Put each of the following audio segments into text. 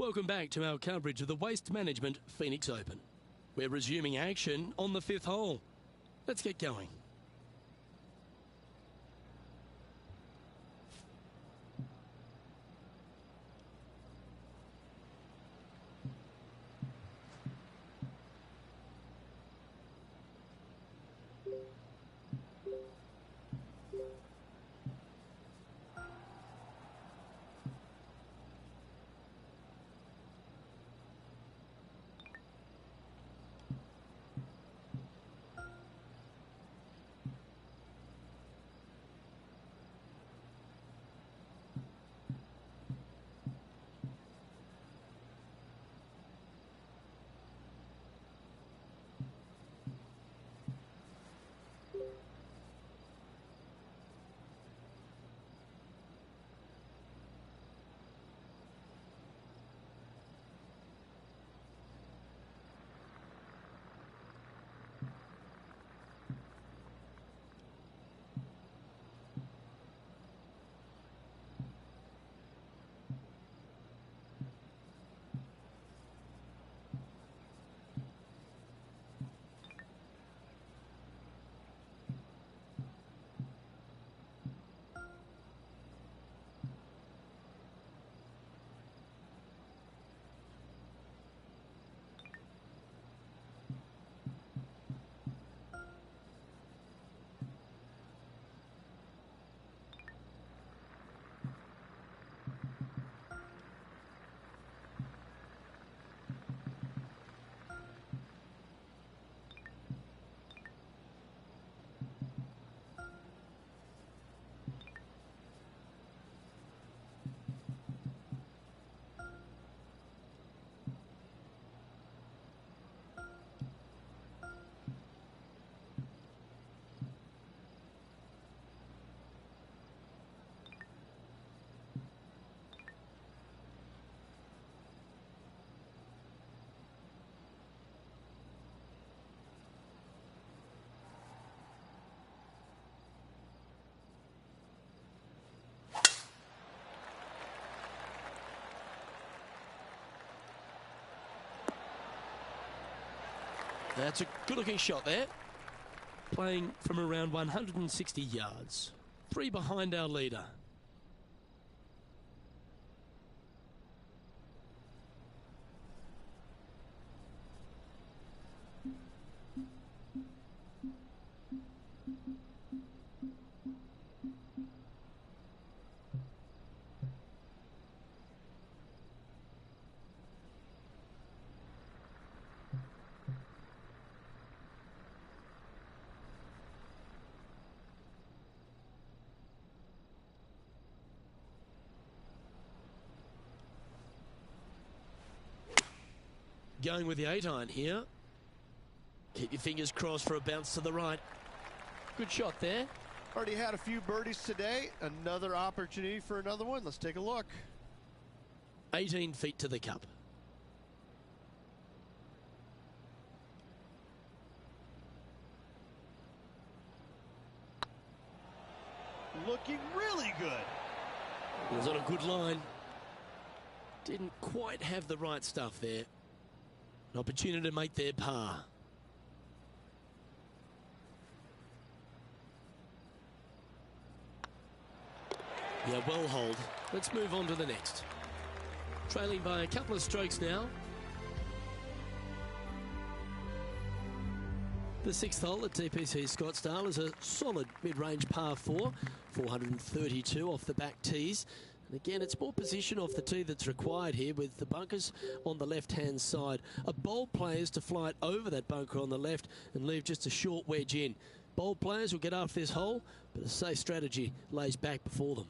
Welcome back to our coverage of the Waste Management Phoenix Open. We're resuming action on the 5th hole. Let's get going. That's a good-looking shot there. Playing from around 160 yards. 3 behind our leader. Going with the 8-iron here. Keep your fingers crossed for a bounce to the right. Good shot there. Already had a few birdies today. Another opportunity for another one. Let's take a look. 18 feet to the cup. Looking really good. It was on a good line. Didn't quite have the right stuff there. An opportunity to make their par. Yeah, well hold. Let's move on to the next. Trailing by a couple of strokes now. The 6th hole at TPC Scottsdale is a solid mid-range par 4. 432 off the back tees. And again, it's more position off the tee that's required here with the bunkers on the left-hand side. A bold player is to fly it over that bunker on the left and leave just a short wedge in. Bold players will get after this hole, but a safe strategy lays back before them.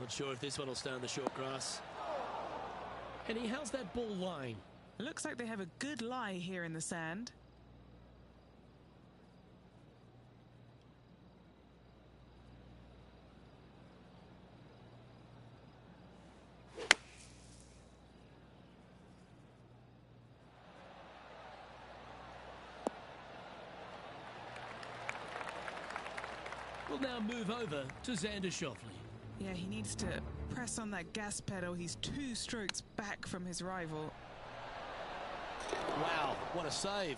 Not sure if this one will stay on the short grass. And how's that ball lying? It looks like they have a good lie here in the sand. We'll now move over to Xander Schauffele. Yeah, he needs to press on that gas pedal. He's 2 strokes back from his rival. Wow, what a save.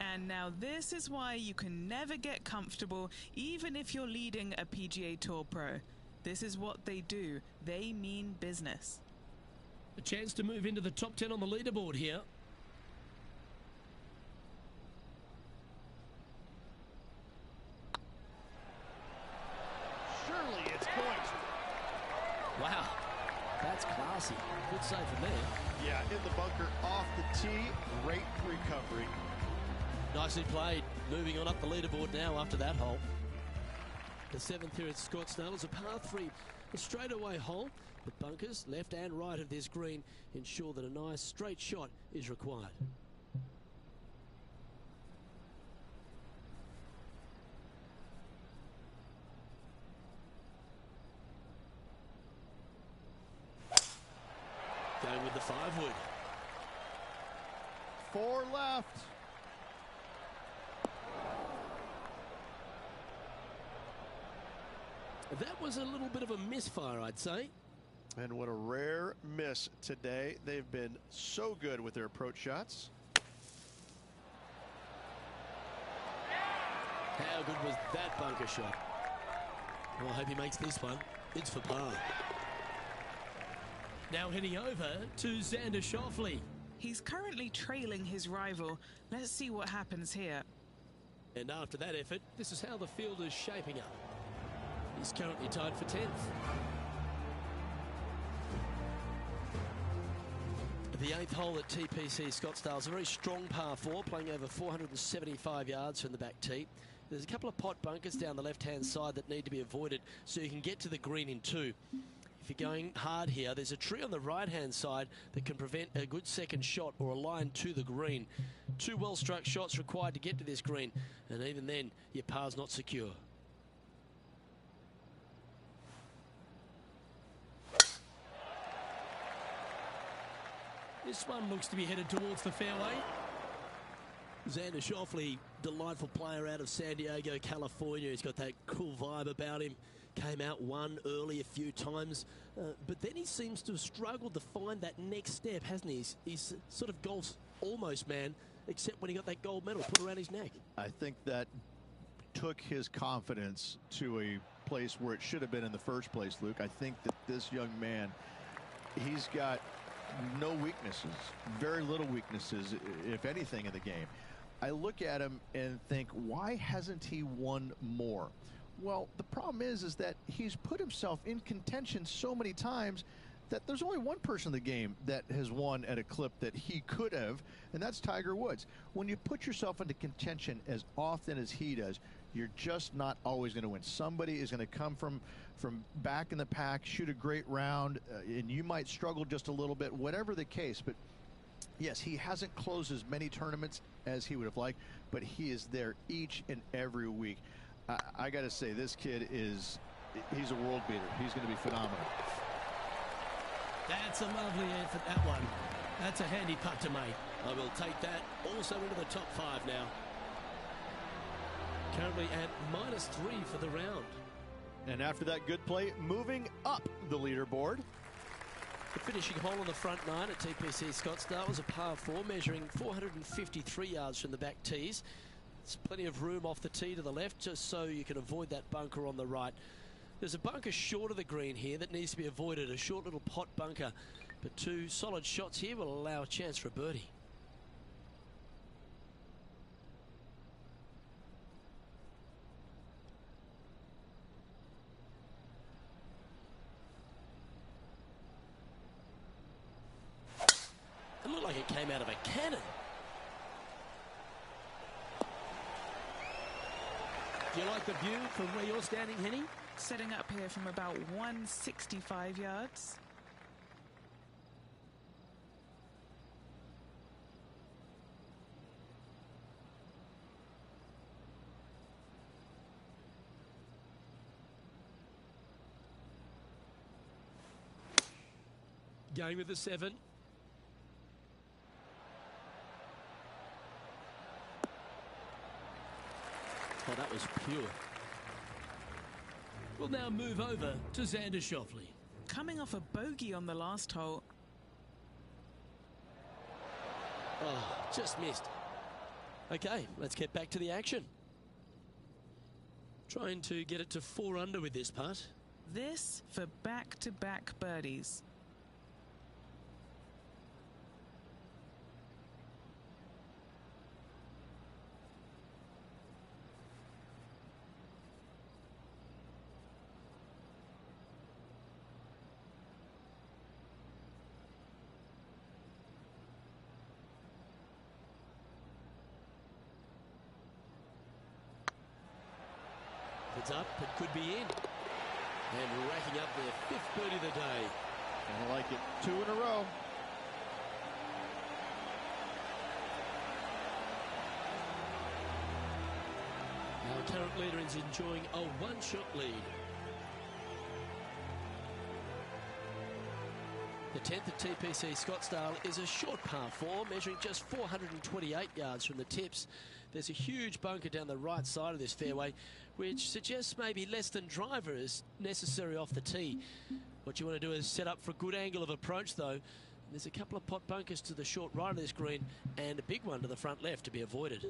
And now this is why you can never get comfortable, even if you're leading a PGA Tour pro. This is what they do. They mean business. A chance to move into the top 10 on the leaderboard here. Surely it's going to. Wow, that's classy. Good save from there. Yeah, in the bunker, off the tee, great recovery. Nicely played. Moving on up the leaderboard now after that hole. The 7th here at Scottsdale is a par 3, a straightaway hole. The bunkers, left and right of this green, ensure that a nice straight shot is required. Going with the 5-wood. 4 left. That was a little bit of a misfire, I'd say. And what a rare miss today. They've been so good with their approach shots. How good was that bunker shot? Well, I hope he makes this one. It's for par. Now heading over to Xander Schauffele. He's currently trailing his rival. Let's see what happens here. And after that effort, this is how the field is shaping up. He's currently tied for 10th. The 8th hole at TPC Scottsdale is a very strong par 4, playing over 475 yards from the back tee. There's a couple of pot bunkers down the left-hand side that need to be avoided so you can get to the green in 2. If you're going hard here, there's a tree on the right-hand side that can prevent a good second shot or a line to the green. 2 well-struck shots required to get to this green, and even then, your par's not secure. This one looks to be headed towards the fairway. Xander Schauffele, delightful player out of San Diego, California. He's got that cool vibe about him. Came out one early a few times, but then he seems to have struggled to find that next step, hasn't he? He's sort of golf's almost man, except when he got that gold medal put around his neck. I think that took his confidence to a place where it should have been in the first place, Luke. I think that this young man, he's got no weaknesses, very little weaknesses, if anything, in the game. I look at him and think, why hasn't he won more? Well, the problem is that he's put himself in contention so many times that there's only one person in the game that has won at a clip that he could have, and that's Tiger Woods. When you put yourself into contention as often as he does, you're just not always going to win. Somebody is going to come from back in the pack, shoot a great round, and you might struggle just a little bit, whatever the case. But yes, he hasn't closed as many tournaments as he would have liked, but he is there each and every week. I got to say, this kid he's a world beater. He's going to be phenomenal. That's a lovely effort, that one. That's a handy putt to make. I will take that also into the top 5 now. Currently at -3 for the round. And after that good play, moving up the leaderboard. The finishing hole on the front 9 at TPC Scottsdale was a par 4, measuring 453 yards from the back tees. There's plenty of room off the tee to the left, just so you can avoid that bunker on the right. There's a bunker short of the green here that needs to be avoided, a short little pot bunker. But 2 solid shots here will allow a chance for a birdie. It looked like it came out of a cannon. Do you like the view from where you're standing, Henny? setting up here from about 165 yards. Going with the 7. Oh, that was pure. We'll now move over to Xander Schauffele. Coming off a bogey on the last hole. Oh, just missed. Okay, let's get back to the action. Trying to get it to 4 under with this putt. This for back-to-back birdies. It's up, it could be in. And racking up their 5th birdie of the day. I like it. 2 in a row. Our current leader is enjoying a 1-shot lead. The 10th at TPC Scottsdale is a short par 4, measuring just 428 yards from the tips. There's a huge bunker down the right side of this fairway, which suggests maybe less than driver is necessary off the tee. What you want to do is set up for a good angle of approach, though. There's a couple of pot bunkers to the short right of this green and a big one to the front left to be avoided.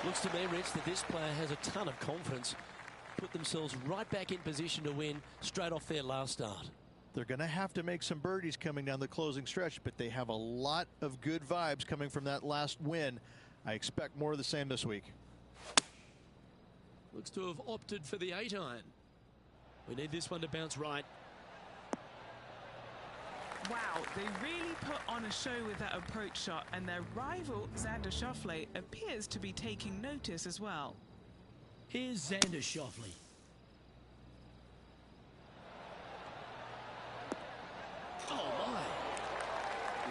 Looks to me, Rich, that this player has a ton of confidence. Put themselves right back in position to win straight off their last start. They're going to have to make some birdies coming down the closing stretch, but they have a lot of good vibes coming from that last win. I expect more of the same this week. Looks to have opted for the 8-iron. We need this one to bounce right. Wow, they really put on a show with that approach shot, and their rival, Xander Schauffele, appears to be taking notice as well. Here's Xander Schauffele. Oh, my.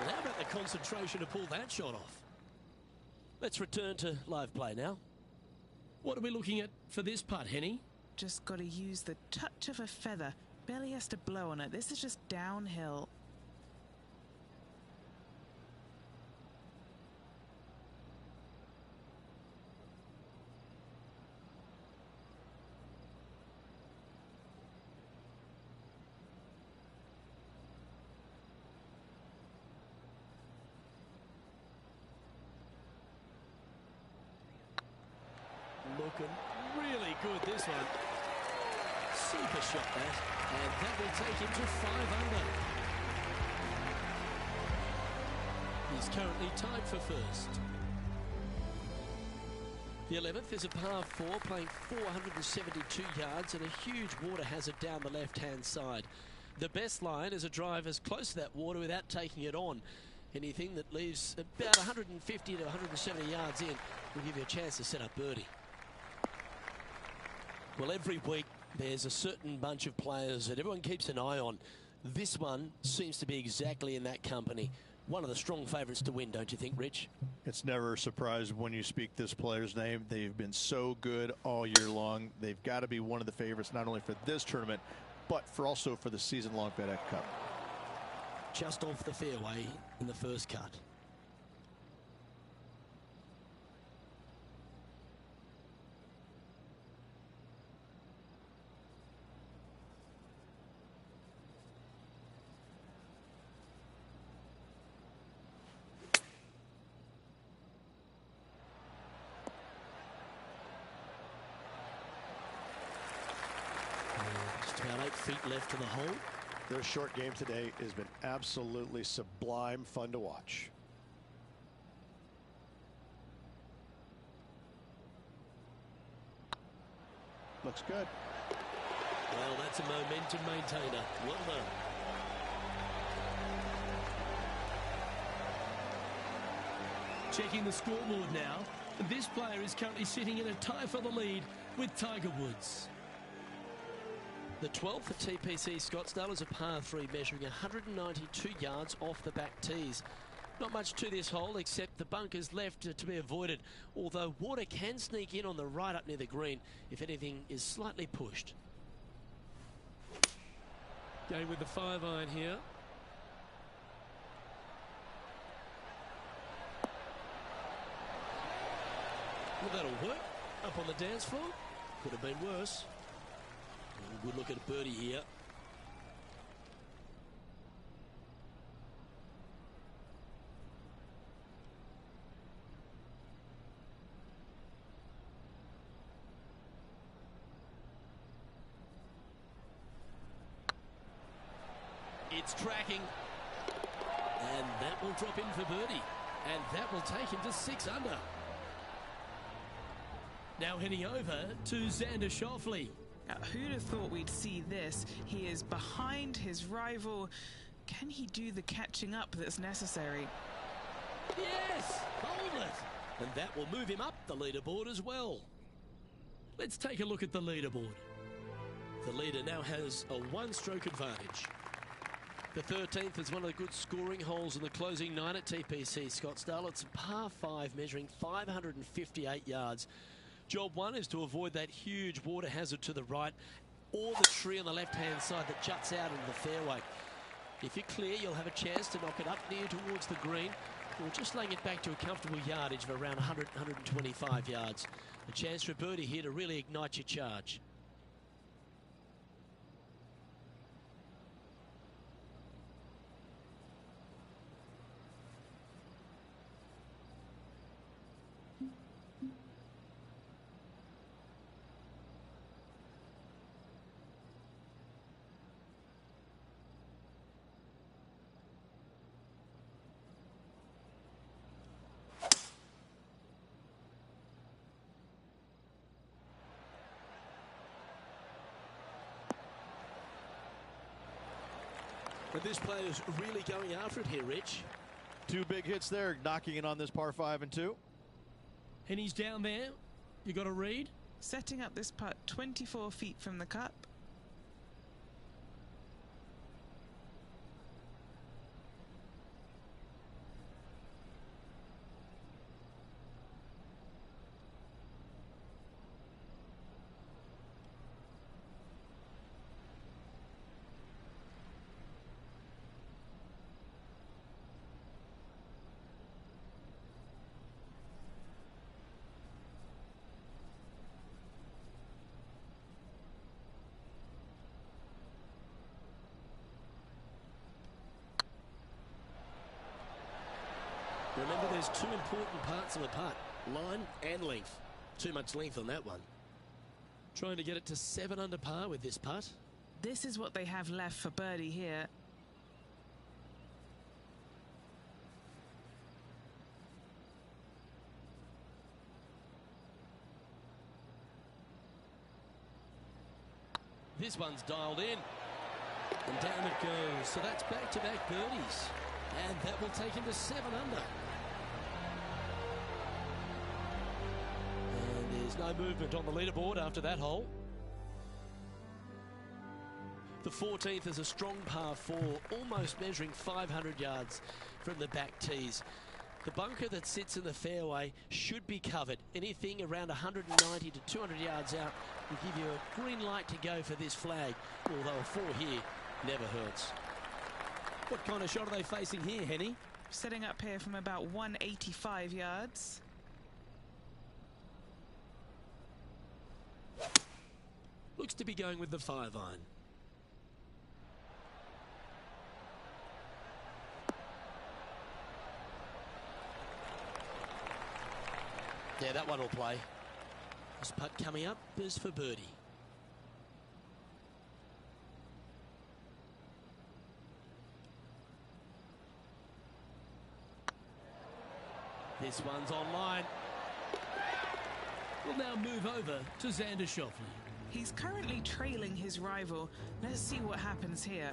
Well, how about the concentration to pull that shot off? Let's return to live play now. What are we looking at for this putt, Henny? Just got to use the touch of a feather. Barely has to blow on it. This is just downhill. Looking really good, this one. Super shot that, and that will take him to 5 under. He's currently tied for first. The 11th is a par 4, playing 472 yards and a huge water hazard down the left-hand side. The best line is a drive as close to that water without taking it on. Anything that leaves about 150 to 170 yards in will give you a chance to set up birdie. Well, every week there's a certain bunch of players that everyone keeps an eye on. This one seems to be exactly in that company. One of the strong favourites to win, don't you think, Rich? It's never a surprise when you speak this player's name. They've been so good all year long. They've got to be one of the favorites, not only for this tournament, but also for the season-long FedEx Cup. Just off the fairway in the first cut. About 8 feet left to the hole. Their short game today has been absolutely sublime fun to watch. Looks good. Well, that's a momentum maintainer. Well done. Checking the scoreboard now. This player is currently sitting in a tie for the lead with Tiger Woods. The 12th at TPC Scottsdale is a par 3 measuring 192 yards off the back tees. Not much to this hole except the bunkers left to be avoided, although water can sneak in on the right up near the green if anything is slightly pushed. Going with the 5-iron here. Well, that'll work. Up on the dance floor. Could have been worse. Good look at a birdie here. It's tracking. And that will drop in for birdie. And that will take him to 6 under. Now heading over to Xander Schauffele. Who'd have thought we'd see this? He is behind his rival. Can he do the catching up that's necessary? Yes! Hold it! And that will move him up the leaderboard as well. Let's take a look at the leaderboard. The leader now has a 1-stroke advantage. The 13th is one of the good scoring holes in the closing 9 at TPC Scottsdale. It's a par 5 measuring 558 yards. Job 1 is to avoid that huge water hazard to the right or the tree on the left-hand side that juts out into the fairway. If you're clear, you'll have a chance to knock it up near towards the green or just laying it back to a comfortable yardage of around 100, 125 yards. A chance for a birdie here to really ignite your charge. But this player's really going after it here, Rich. 2 big hits there, knocking in on this par 5 and 2. And he's down there. You got to read. Setting up this putt 24 feet from the cup. Remember, there's 2 important parts of a putt, line and length. Too much length on that one. Trying to get it to 7 under par with this putt. This is what they have left for birdie here. This one's dialed in. And down it goes. So that's back-to-back birdies. And that will take him to 7 under. And there's no movement on the leaderboard after that hole. The 14th is a strong par 4, almost measuring 500 yards from the back tees. The bunker that sits in the fairway should be covered. Anything around 190 to 200 yards out will give you a green light to go for this flag, although a 4 here never hurts. What kind of shot are they facing here, Henny? Setting up here from about 185 yards. Looks to be going with the 5-iron. Yeah, that one will play. This putt coming up is for birdie. This one's online. We'll now move over to Xander Schauffele. He's currently trailing his rival. Let's see what happens here.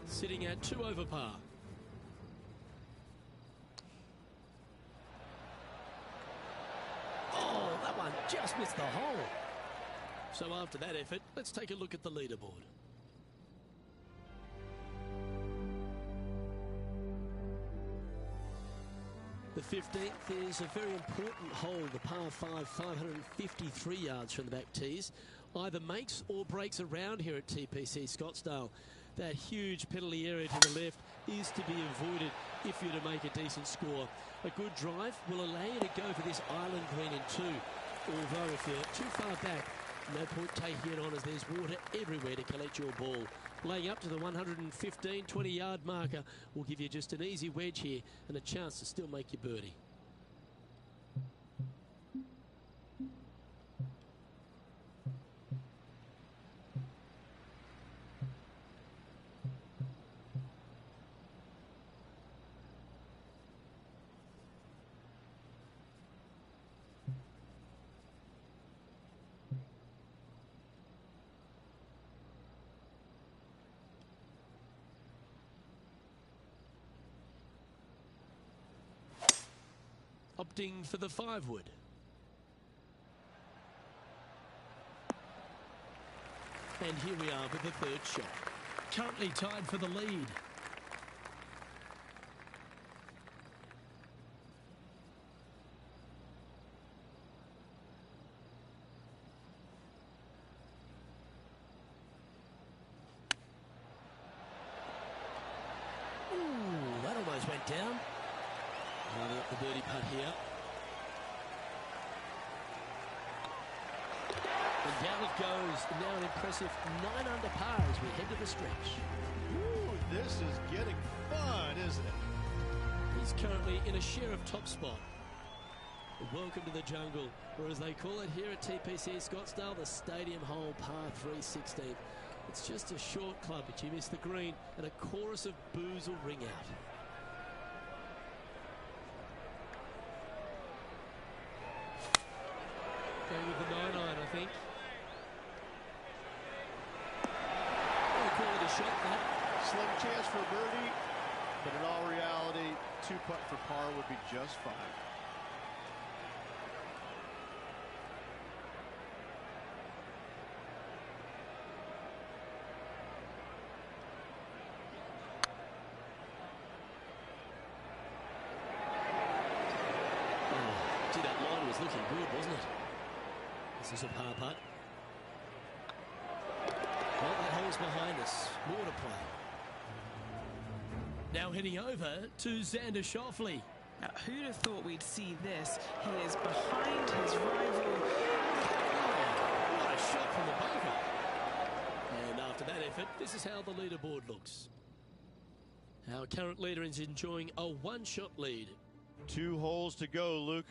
Sitting at 2 over par. Oh, that one just missed the hole. So after that effort, let's take a look at the leaderboard. The 15th is a very important hole, the par 5, 553 yards from the back tees. Either makes or breaks around here at TPC Scottsdale. That huge penalty area to the left is to be avoided if you're to make a decent score. A good drive will allow you to go for this island green in 2. Although if you're too far back, no point taking it on as there's water everywhere to collect your ball. Laying up to the 115, 20-yard marker will give you just an easy wedge here and a chance to still make your birdie. Opting for the 5-wood. And here we are with the 3rd shot. Currently tied for the lead. Ooh, that almost went down. Lining up the birdie putt here. And down it goes. Now an impressive 9 under par as we head to the stretch. Ooh, this is getting fun, isn't it? He's currently in a share of top spot. Welcome to the jungle, or as they call it here at TPC Scottsdale, the stadium hole par 3 16th. It's just a short club, but you miss the green, and a chorus of boos will ring out. Going with the 9-iron, I think. Quality shot, that. Slim chance for birdie, but in all reality, 2 putt for par would be just fine. Oh, gee, that line was looking good, wasn't it? This is a par putt. Well, that hole's behind us. More to play. Now heading over to Xander Schauffele. Now, who'd have thought we'd see this? He is behind his rival. Oh, what a shot from the bunker. And after that effort, this is how the leaderboard looks. Our current leader is enjoying a 1-shot lead. 2 holes to go, Luke.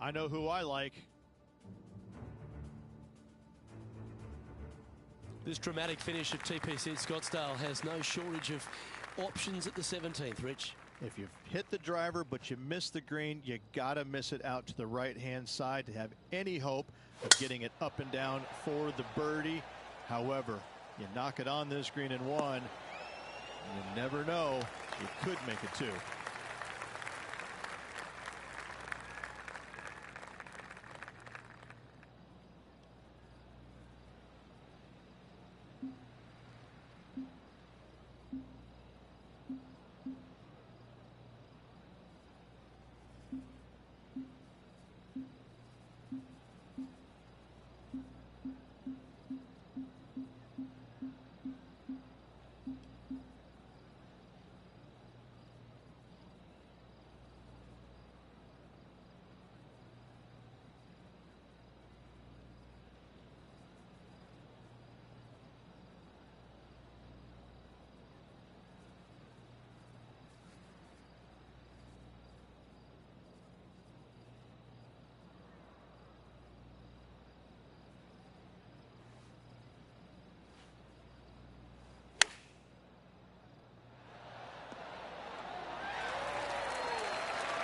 I know who I like. This dramatic finish of TPC Scottsdale has no shortage of options at the 17th, Rich. If you hit the driver but you miss the green, you got to miss it out to the right-hand side to have any hope of getting it up and down for the birdie. However, you knock it on this green in one, you never know, you could make it two.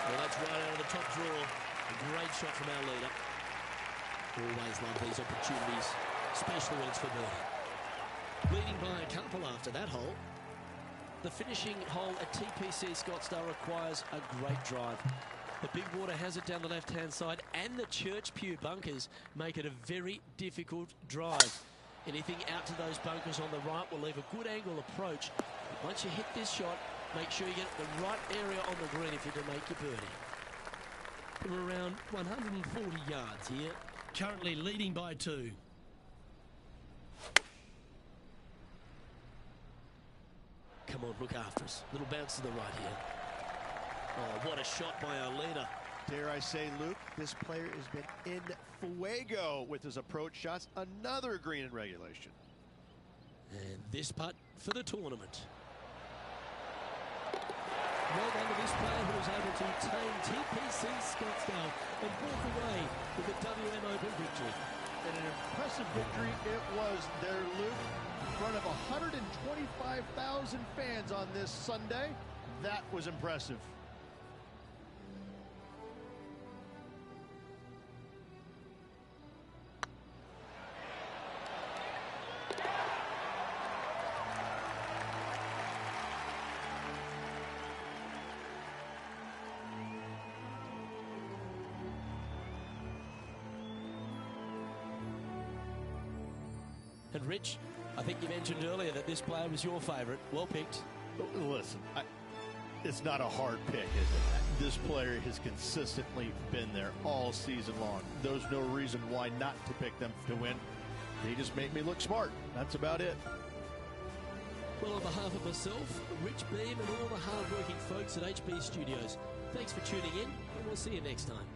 Well, that's right out of the top draw. A great shot from our leader. Always love these opportunities, especially when it's for birdie. Leading by a couple after that hole. The finishing hole at TPC Scottsdale requires a great drive. The big water has it down the left-hand side, and the Church Pew bunkers make it a very difficult drive. Anything out to those bunkers on the right will leave a good angle approach. But once you hit this shot, make sure you get the right area on the green if you're to make your birdie. From around 140 yards here. Currently leading by 2. Come on, look after us. Little bounce to the right here. Oh, what a shot by our leader. Dare I say, Luke, this player has been in fuego with his approach shots. Another green in regulation. And this putt for the tournament. Well done to this player who was able to tame TPC Scottsdale and walk away with the WM Open victory. And an impressive victory it was there, Luke, in front of 125,000 fans on this Sunday. That was impressive. And Rich, I think you mentioned earlier that this player was your favourite. Well picked. Listen, it's not a hard pick, is it? This player has consistently been there all season long. There's no reason why not to pick them to win. They just make me look smart. That's about it. Well, on behalf of myself, Rich Beam, and all the hard-working folks at HB Studios, thanks for tuning in, and we'll see you next time.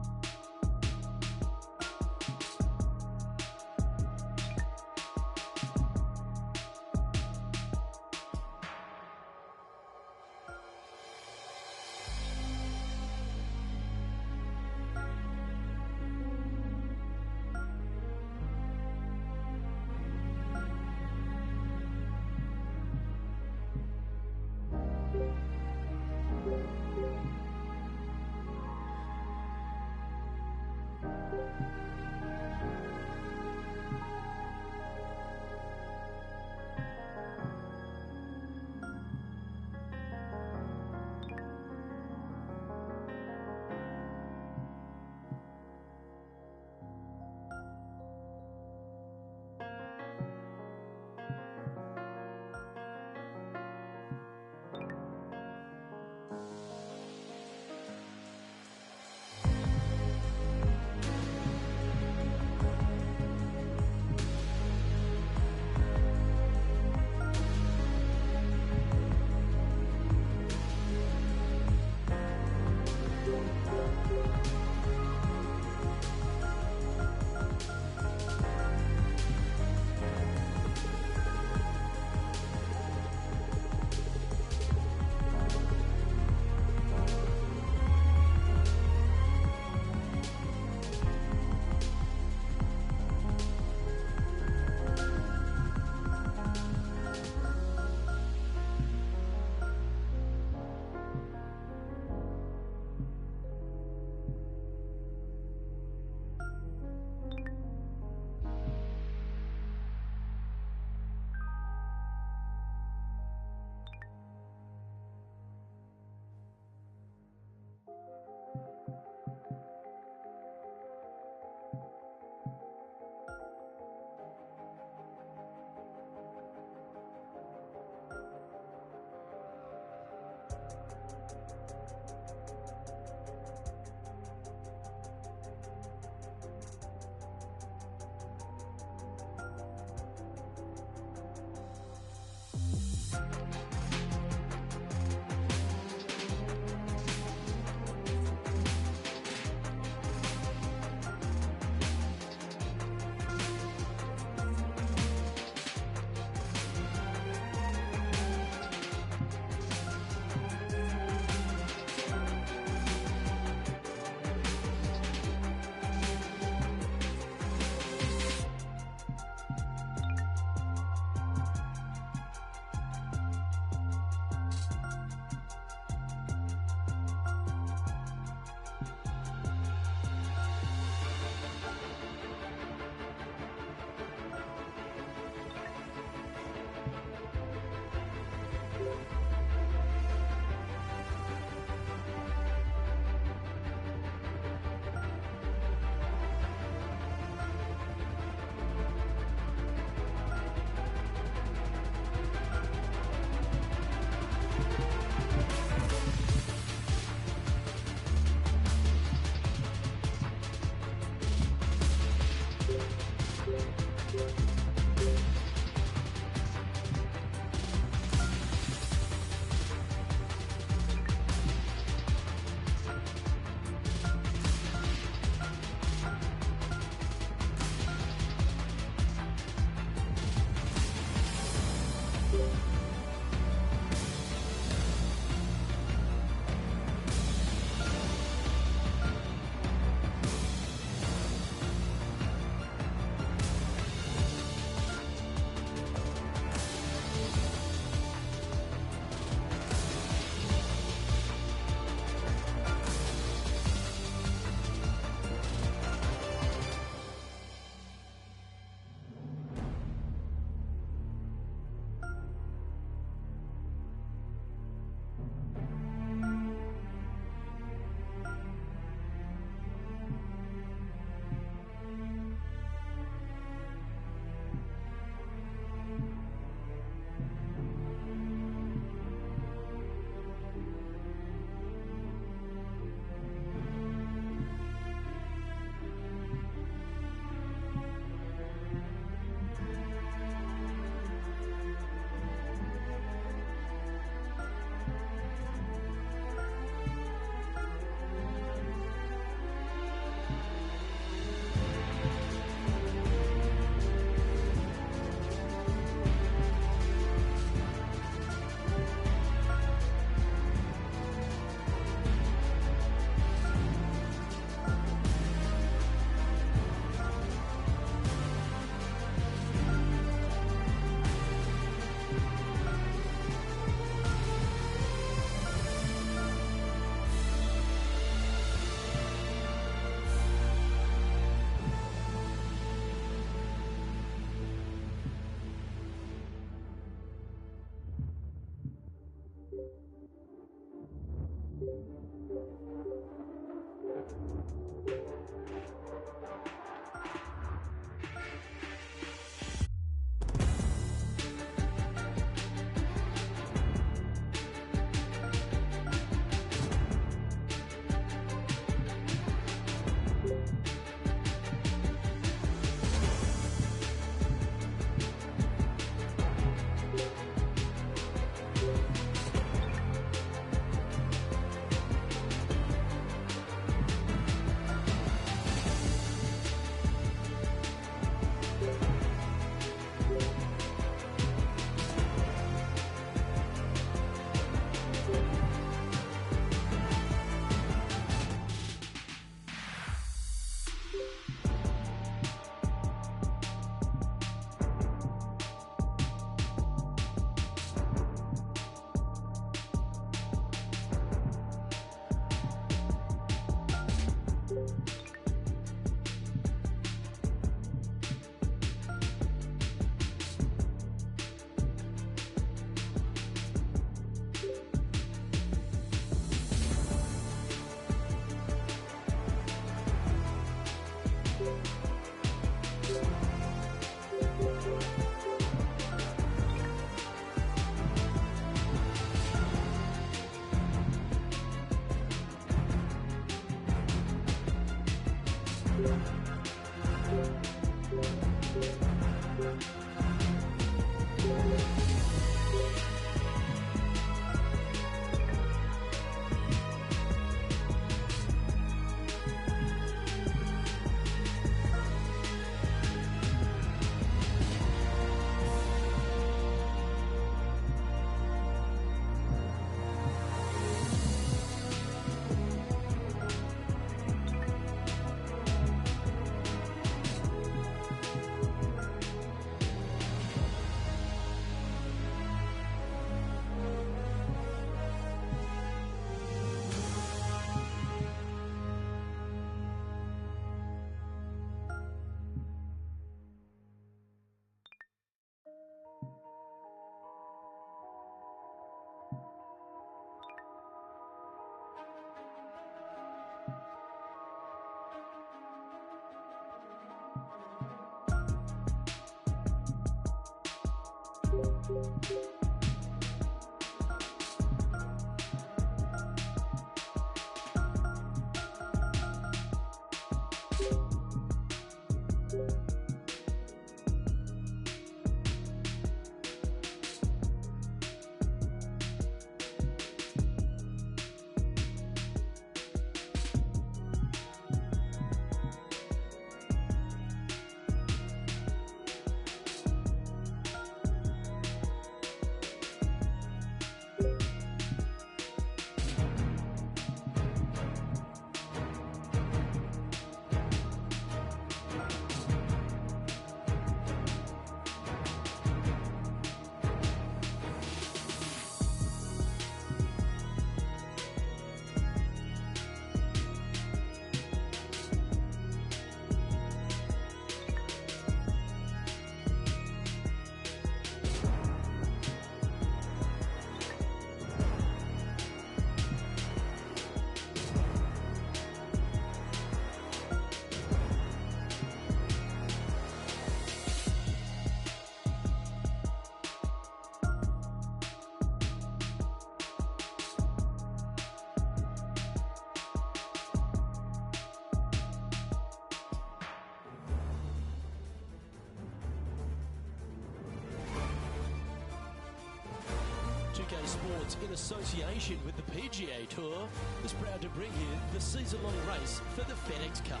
PGA Sports, in association with the PGA Tour, is proud to bring you the season-long race for the FedEx Cup.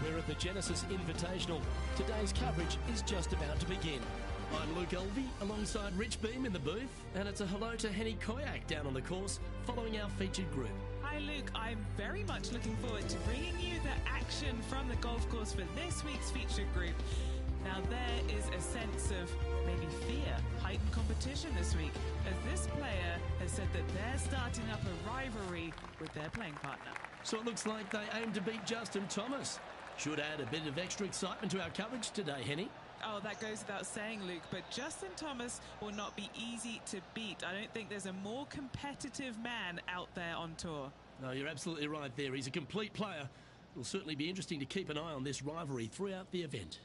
We're at the Genesis Invitational. Today's coverage is just about to begin. I'm Luke Elvey, alongside Rich Beam in the booth, and it's a hello to Henny Koyak down on the course, following our featured group. Hi Luke, I'm very much looking forward to bringing you the action from the golf course for this week's featured group. Now there is a sense of maybe fear, heightened competition this week, as this player has said that they're starting up a rivalry with their playing partner. So it looks like they aim to beat Justin Thomas. Should add a bit of extra excitement to our coverage today, Henny. Oh, that goes without saying, Luke, but Justin Thomas will not be easy to beat. I don't think there's a more competitive man out there on tour. No, you're absolutely right there. He's a complete player. It'll certainly be interesting to keep an eye on this rivalry throughout the event.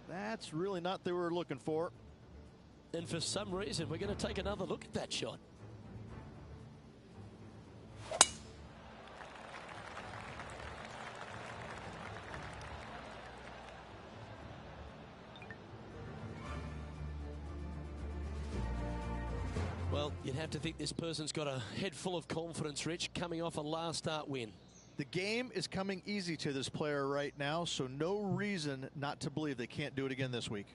That's really not what they were looking for. And for some reason, we're going to take another look at that shot. Well, you'd have to think this person's got a head full of confidence, Rich, coming off a last start win. The game is coming easy to this player right now, so no reason not to believe they can't do it again this week.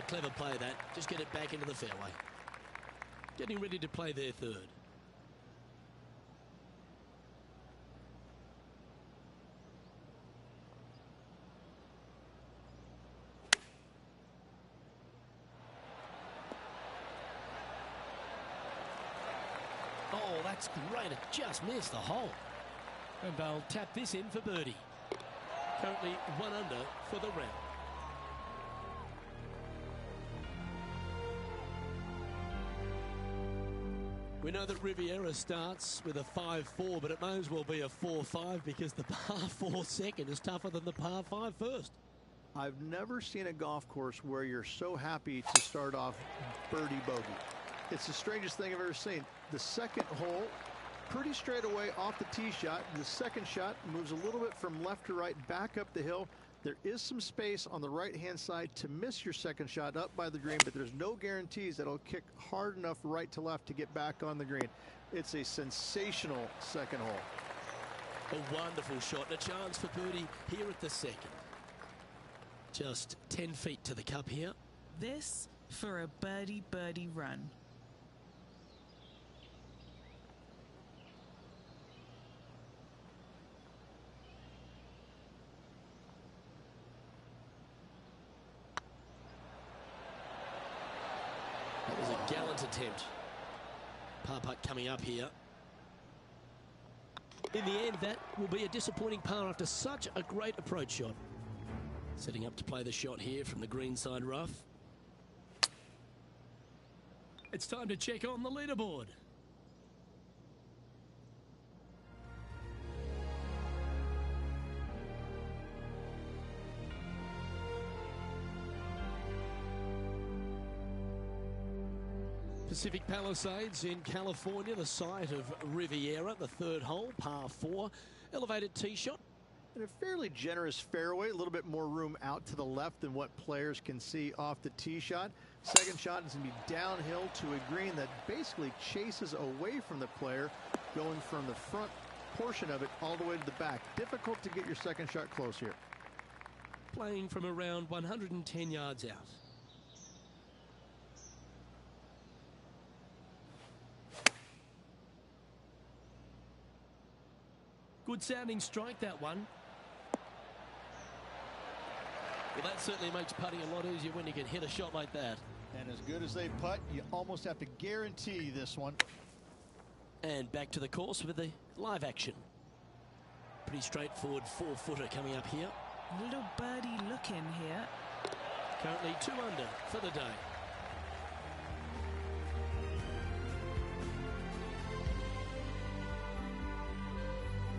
Clever play that. Just get it back into the fairway. Getting ready to play their third. Oh, that's great. It just missed the hole. And they'll tap this in for birdie. Currently 1 under for the round. We know that Riviera starts with a 5-4, but it may as well be a 4-5 because the par 4 second is tougher than the par 5 first. I've never seen a golf course where you're so happy to start off birdie bogey. It's the strangest thing I've ever seen. The second hole, pretty straight away off the tee shot. The second shot moves a little bit from left to right, back up the hill. There is some space on the right-hand side to miss your second shot up by the green, but there's no guarantees that it'll kick hard enough right to left to get back on the green. It's a sensational second hole. A wonderful shot and a chance for birdie here at the second. Just 10 feet to the cup here. This for a birdie run. That was a gallant attempt. Par putt coming up here. In the end, that will be a disappointing par after such a great approach shot. Setting up to play the shot here from the greenside rough. It's time to check on the leaderboard. Pacific Palisades in California, the site of Riviera, the third hole, par 4. Elevated tee shot. And a fairly generous fairway, a little bit more room out to the left than what players can see off the tee shot. Second shot is going to be downhill to a green that basically chases away from the player, going from the front portion of it all the way to the back. Difficult to get your second shot close here. Playing from around 110 yards out. Good sounding strike, that one. Well, that certainly makes putting a lot easier when you can hit a shot like that. And as good as they putt, you almost have to guarantee this one. And back to the course with the live action. Pretty straightforward 4-footer coming up here. Little birdie look in here. Currently 2 under for the day.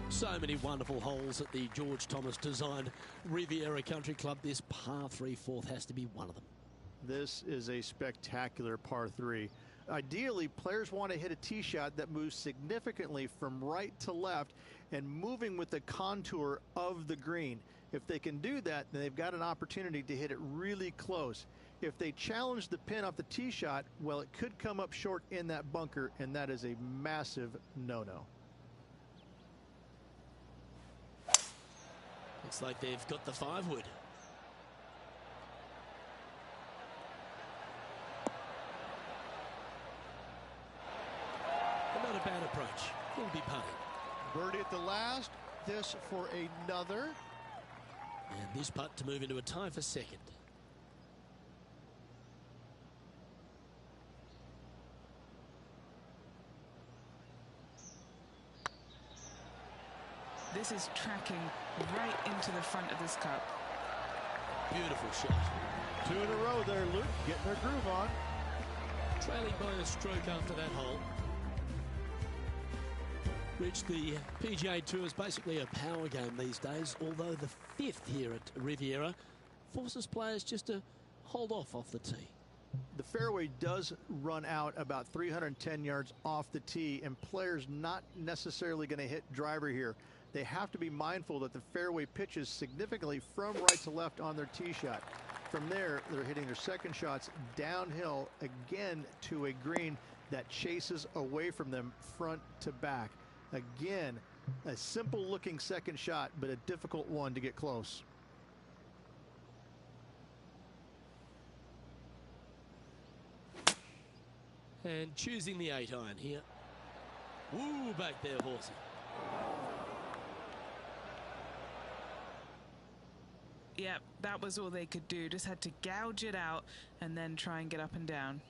So many wonderful holes at the George Thomas designed Riviera Country Club. This par 3 fourth has to be one of them. This is a spectacular par 3. Ideally, players want to hit a tee shot that moves significantly from right to left and moving with the contour of the green. If they can do that, then they've got an opportunity to hit it really close. If they challenge the pin off the tee shot, well, it could come up short in that bunker, and that is a massive no-no. Looks like they've got the 5-wood. Not a bad approach. Will be putting. Birdie at the last. This for another. And this putt to move into a tie for second. This is tracking right into the front of this cup. Beautiful shot. 2 in a row there, Luke, getting their groove on. Trailing by a stroke after that hole. Rich, the PGA Tour is basically a power game these days, although the 5th here at Riviera forces players just to hold off the tee. The fairway does run out about 310 yards off the tee, and players not necessarily going to hit driver here. They have to be mindful that the fairway pitches significantly from right to left on their tee shot. From there, they're hitting their second shots downhill again to a green that chases away from them front to back. Again, a simple looking second shot, but a difficult one to get close. And choosing the 8-iron here. Woo, back there, horsey. Yep, that was all they could do. Just had to gouge it out and then try and get up and down.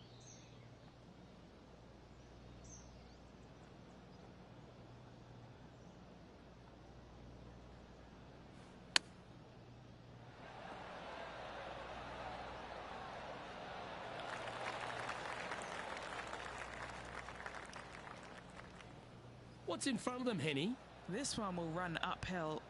What's in front of them, Henny? This one will run uphill.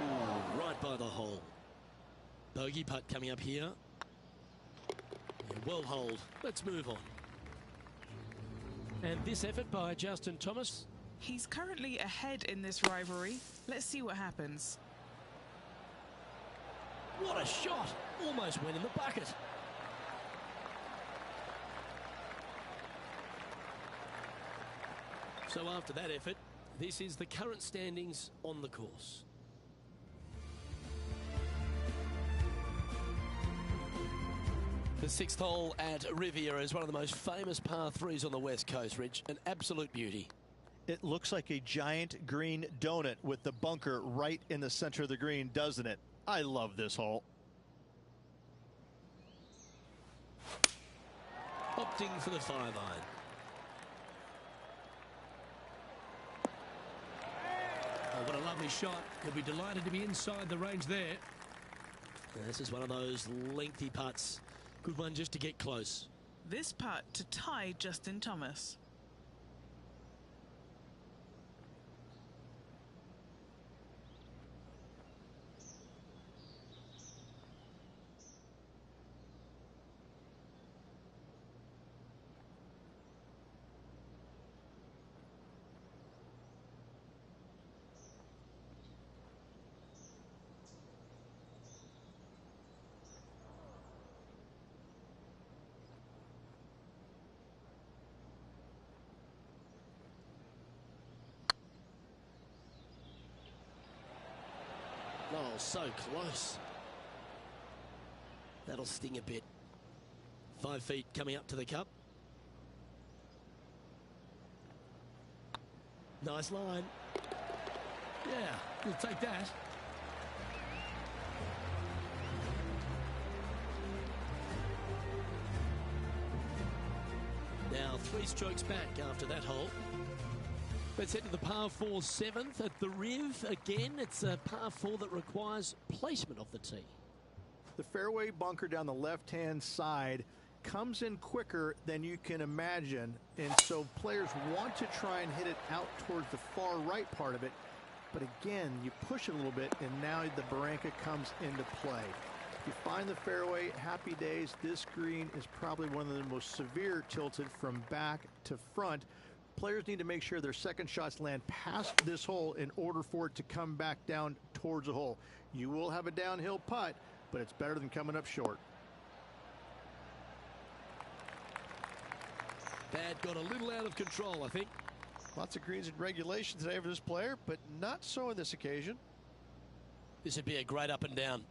Ooh, right by the hole. Bogey putt coming up here. Yeah, well holed. Let's move on. And this effort by Justin Thomas. He's currently ahead in this rivalry. Let's see what happens. What a shot! Almost went in the bucket. So after that effort, this is the current standings on the course. The 6th hole at Riviera is one of the most famous par 3s on the West Coast, Rich. An absolute beauty. It looks like a giant green donut with the bunker right in the center of the green, doesn't it? I love this hole. Opting for the 5-iron. Oh, what a lovely shot. He'll be delighted to be inside the range there. Now, this is one of those lengthy putts. Good one just to get close. This putt to tie Justin Thomas. Oh, so close. That'll sting a bit. 5 feet coming up to the cup. Nice line. Yeah, we'll take that. Now 3 strokes back after that hole. Let's head to the par 4 7th at the Riv. Again, it's a par 4 that requires placement of the tee. The fairway bunker down the left-hand side comes in quicker than you can imagine, and so players want to try and hit it out towards the far right part of it. But again, you push it a little bit, and now the barranca comes into play. If you find the fairway, happy days. This green is probably one of the most severe tilted from back to front. Players need to make sure their second shots land past this hole in order for it to come back down towards the hole. You will have a downhill putt, but it's better than coming up short. Bad got a little out of control, I think. Lots of greens in regulation today for this player, but not so on this occasion. This would be a great up and down.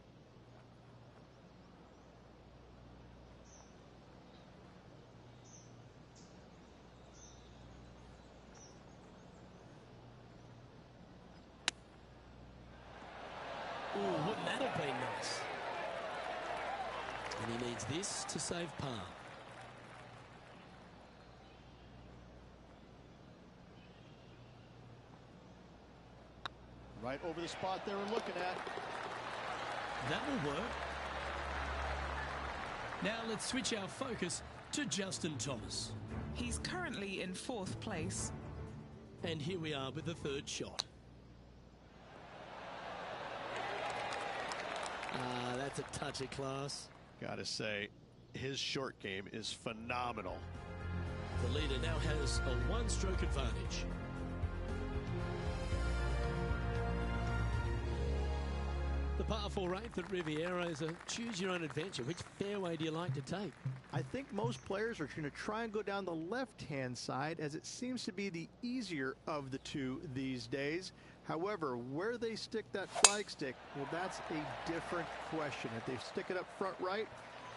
Ooh, wouldn't that have been nice? And he needs this to save par. Right over the spot they were looking at. That will work. Now let's switch our focus to Justin Thomas. He's currently in 4th place. And here we are with the 3rd shot. That's a touch of class. Gotta say, his short game is phenomenal. The leader now has a 1-stroke advantage. The par 4 8th at Riviera is a choose-your-own-adventure. Which fairway do you like to take? I think most players are going to try and go down the left-hand side, as it seems to be the easier of the two these days. However, where they stick that flag stick, well, that's a different question. If they stick it up front right,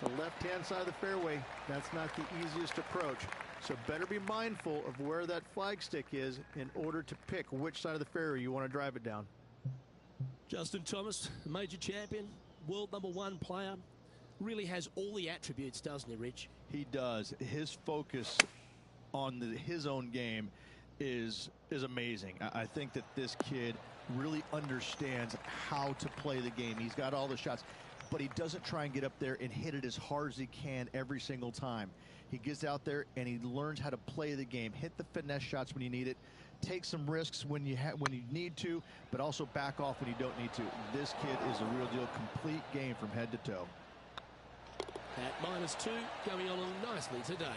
the left-hand side of the fairway, that's not the easiest approach. So better be mindful of where that flag stick is in order to pick which side of the fairway you want to drive it down. Justin Thomas, major champion, world #1 player. Really has all the attributes, doesn't he, Rich? He does. His focus on his own game is amazing. I think that this kid really understands how to play the game. He's got all the shots, but he doesn't try and get up there and hit it as hard as he can every single time. He gets out there and he learns how to play the game, hit the finesse shots when you need it, take some risks when you need to, but also back off when you don't need to. This kid is a real deal, complete game from head to toe. At -2, going on nicely today.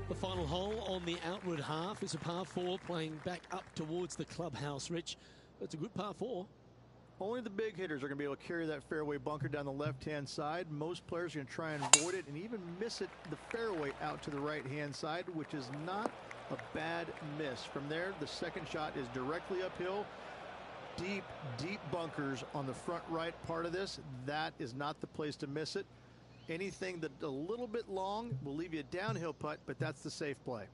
The final hole on the outward half is a par 4 playing back up towards the clubhouse, Rich. It's a good par 4. Only the big hitters are going to be able to carry that fairway bunker down the left-hand side. Most players are going to try and avoid it and even miss it the fairway out to the right-hand side, which is not a bad miss. From there, the second shot is directly uphill. Deep, deep bunkers on the front right part of this. That is not the place to miss it. Anything that a little bit long will leave you a downhill putt, but that's the safe play.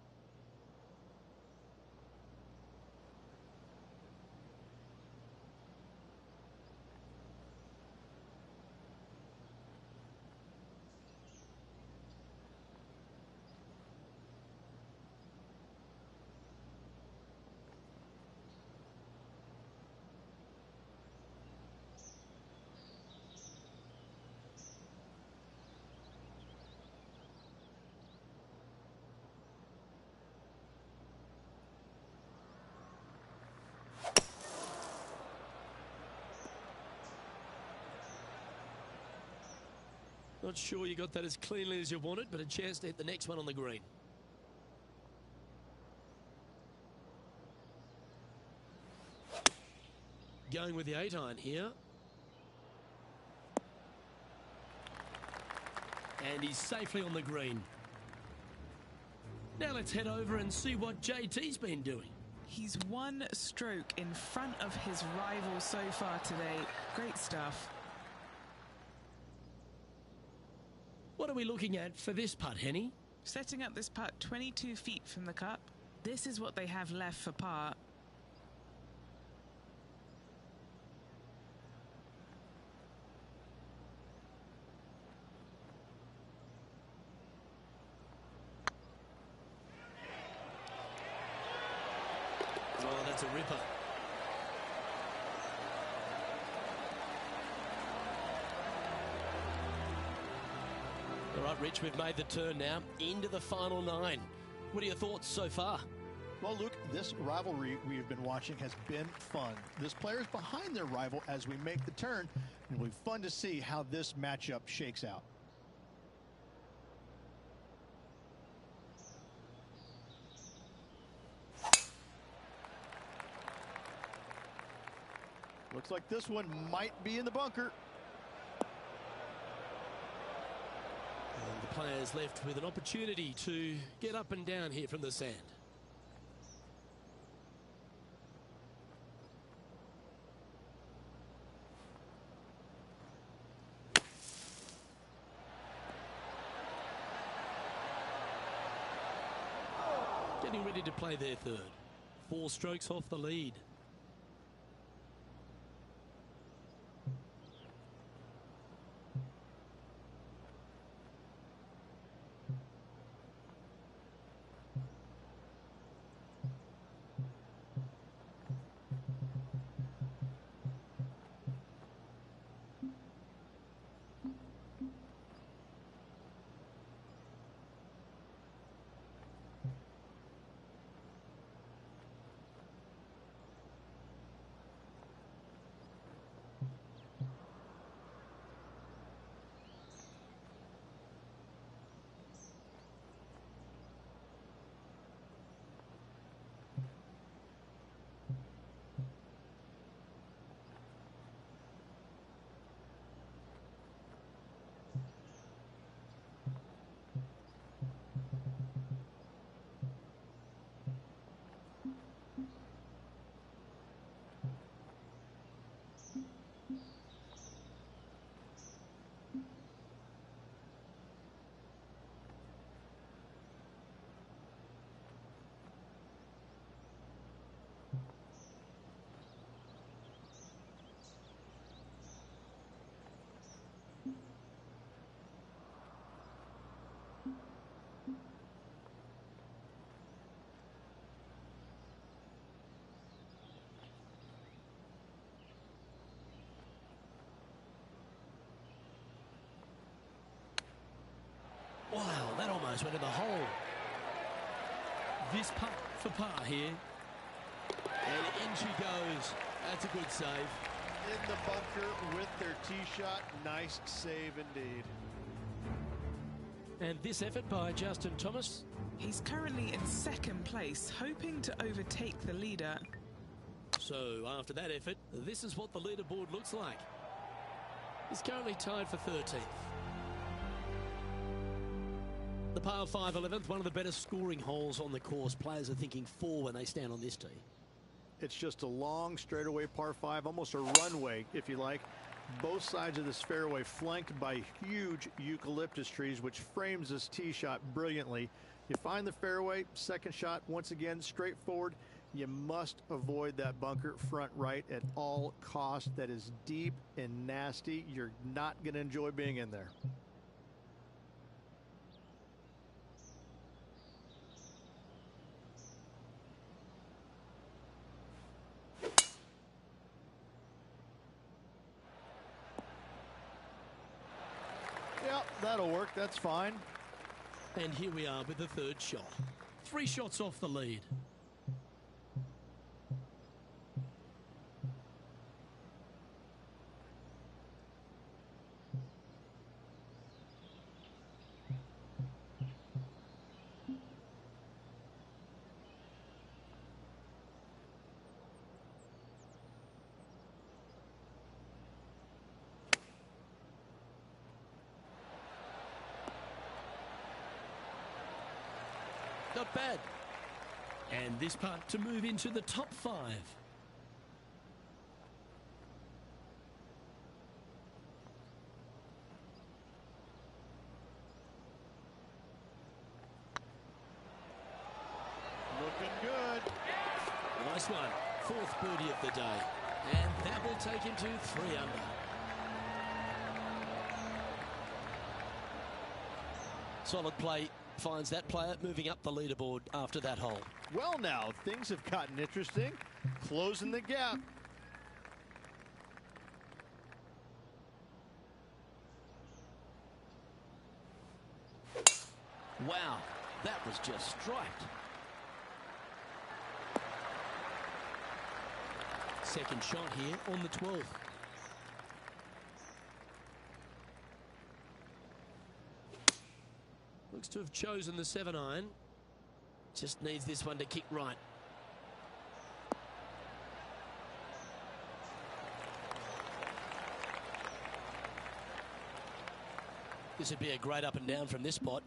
Not sure you got that as cleanly as you wanted, but a chance to hit the next one on the green. Going with the 8-iron here. And he's safely on the green. Now let's head over and see what JT's been doing. He's one stroke in front of his rival so far today. Great stuff. What are we looking at for this putt, Henny? Setting up this putt 22 feet from the cup. This is what they have left for par. Oh, that's a ripper. All right, Rich, we've made the turn now into the final 9. What are your thoughts so far? Well, Luke, this rivalry we've been watching has been fun. This player's behind their rival as we make the turn. It'll be fun to see how this matchup shakes out. Looks like this one might be in the bunker. And the players left with an opportunity to get up and down here from the sand. Getting ready to play their third. 4 strokes off the lead. that almost went in the hole. This putt for par here. And in she goes. That's a good save. In the bunker with their tee shot. Nice save indeed. And this effort by Justin Thomas. He's currently in second place, hoping to overtake the leader. So after that effort, this is what the leaderboard looks like. He's currently tied for 13th. The par 5 11th, one of the better scoring holes on the course. Players are thinking 4 when they stand on this tee. It's just a long straightaway par 5, almost a runway, if you like. Both sides of this fairway flanked by huge eucalyptus trees, which frames this tee shot brilliantly. You find the fairway, second shot, once again, straightforward. You must avoid that bunker front right at all costs. That is deep and nasty. You're not going to enjoy being in there. Yep, that'll work. That's fine. And here we are with the third shot. 3 shots off the lead. Not bad. And this putt to move into the top 5. Looking good. Nice one. 4th birdie of the day. And that will take him to 3 under. Solid play. Finds that player moving up the leaderboard after that hole. Well, now things have gotten interesting. Closing the gap. Wow, that was just striped. Second shot here on the 12th. Looks to have chosen the 7-iron. Just needs this one to kick right. This would be a great up and down from this spot.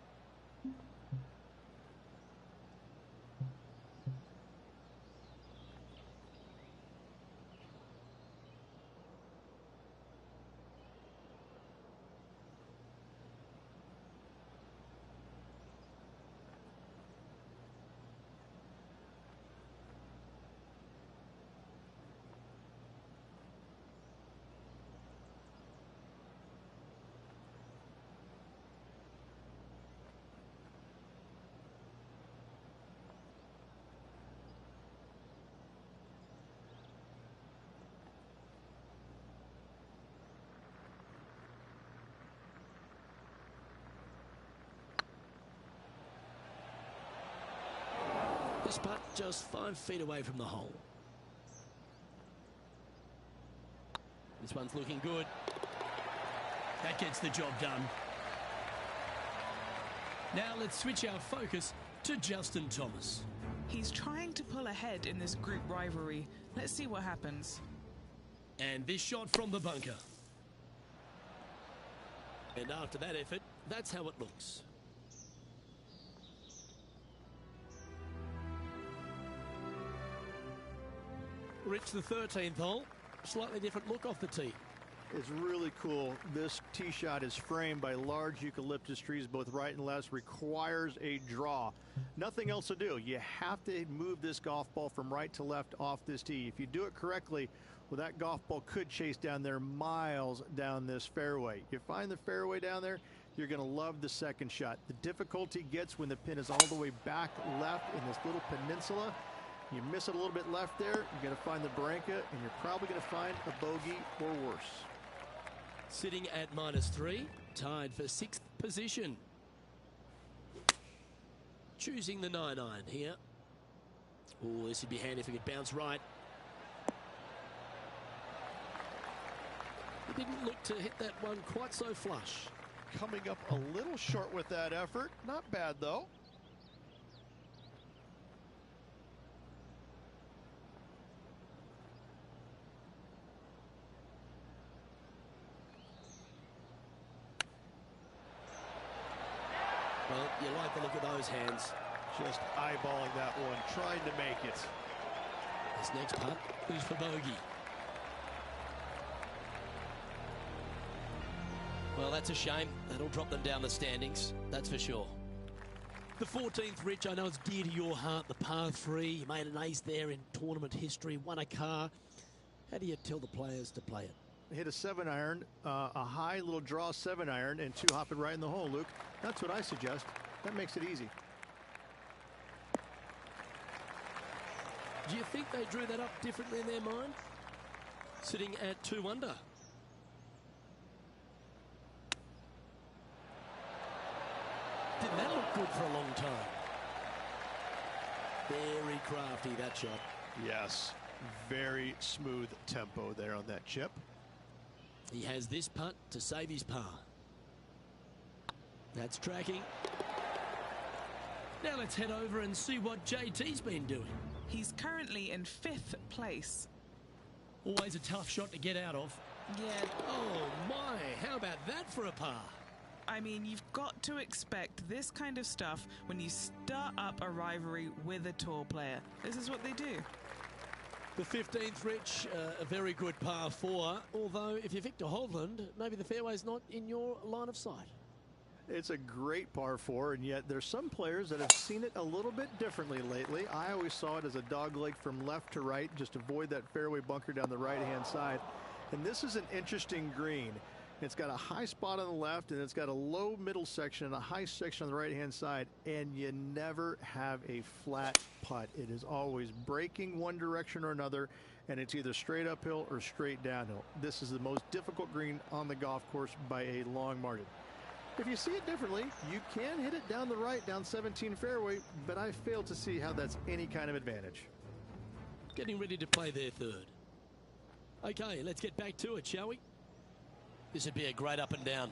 This putt just 5 feet away from the hole. This one's looking good. That gets the job done. Now let's switch our focus to Justin Thomas. He's trying to pull ahead in this group rivalry. Let's see what happens. And this shot from the bunker. And after that effort, that's how it looks. Reached the 13th hole. Slightly different look off the tee. It's really cool. This tee shot is framed by large eucalyptus trees, both right and left. Requires a draw. Nothing else to do. You have to move this golf ball from right to left off this tee. If you do it correctly, well, that golf ball could chase down there miles down this fairway. You find the fairway down there, you're going to love the second shot. The difficulty gets when the pin is all the way back left in this little peninsula. You miss it a little bit left there, you're going to find the Barranca, and you're probably going to find a bogey or worse. Sitting at -3, tied for 6th position. choosing the 9-iron here. Oh, this would be handy if he could bounce right. He didn't look to hit that one quite so flush. Coming up a little short with that effort. Not bad, though. Well, you like the look of those hands. Just eyeballing that one, trying to make it. This next putt is for bogey. Well, that's a shame. That'll drop them down the standings, that's for sure. The 14th, Rich, I know it's dear to your heart, the par 3. You made an ace there in tournament history, won a car. How do you tell the players to play it? Hit a 7-iron, a high little draw 7-iron, and 2 hop it right in the hole, Luke. That's what I suggest. That makes it easy. Do you think they drew that up differently in their mind? Sitting at 2 under. Didn't that look good for a long time? Very crafty, that shot. Yes, very smooth tempo there on that chip. He has this putt to save his par. That's tracking. Now let's head over and see what JT's been doing. He's currently in 5th place. Always a tough shot to get out of. Yeah, Oh my, how about that for a par? I mean, you've got to expect this kind of stuff when you start up a rivalry with a tour player. This is what they do. The 15th, Rich, a very good par 4. Although, if you're Victor Hovland, maybe the fairway's not in your line of sight. It's a great par 4, and yet there's some players that have seen it a little bit differently lately. I always saw it as a dog leg from left to right, just avoid that fairway bunker down the right-hand side. And this is an interesting green. It's got a high spot on the left, and it's got a low middle section and a high section on the right-hand side, and you never have a flat putt. It is always breaking one direction or another, and it's either straight uphill or straight downhill. This is the most difficult green on the golf course by a long margin. If you see it differently, you can hit it down the right, down 17 fairway, but I fail to see how that's any kind of advantage. Getting ready to play their 3rd. Okay, let's get back to it, shall we? This would be a great up and down.